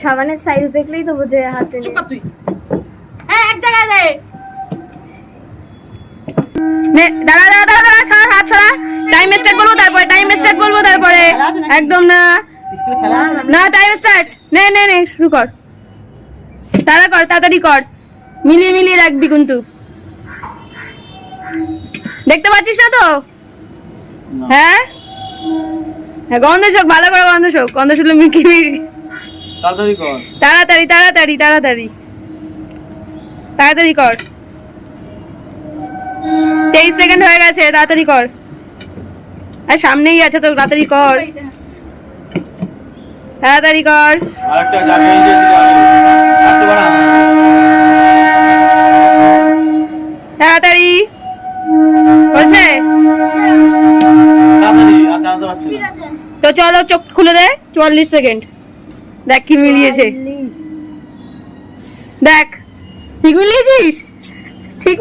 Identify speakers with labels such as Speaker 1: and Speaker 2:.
Speaker 1: সাবানের সাইজ দেখলেই তো বোঝে হাতে
Speaker 2: চুপ কর তুই। হ্যাঁ এক জায়গায় দে।
Speaker 3: নে দাঁড়া দাঁড়া দাঁড়া দাঁড়া ছাড়া হাত ছাড়া টাইম স্টার্ট করবো তারপরে একদম না
Speaker 2: স্কুলে খেলা আছে?
Speaker 3: না টাইম স্টার্ট নে নে নে শুরু কর তাড়াতাড়ি কর মিলিয়ে মিলিয়ে রাখবি কিন্তু দেখতে পাচ্ছিস না তো
Speaker 2: না।
Speaker 3: হ্যাঁ হ্যাঁ গন্ধ শোক ভালো করে গন্ধ শুকলে মিকি
Speaker 2: তাড়াতাড়ি কর।
Speaker 3: তাড়াতাড়ি কর 23 সেকেন্ড হয়ে গেছে তাড়াতাড়ি কর আর সামনেই আছে তো তাড়াতাড়ি কর
Speaker 2: আরেকটা জায়গা এই যে দিকে আগে। আসতে পারা।
Speaker 3: তাড়াতাড়ি হয়েছে
Speaker 2: তাড়াতাড়ি আর জানাতে পারছি না।
Speaker 3: তো চলো চোখ খুলে দে 44 সেকেন্ড দেখ কি মিলিয়েছে দেখ ঠিক মিলিয়েছিস ঠিক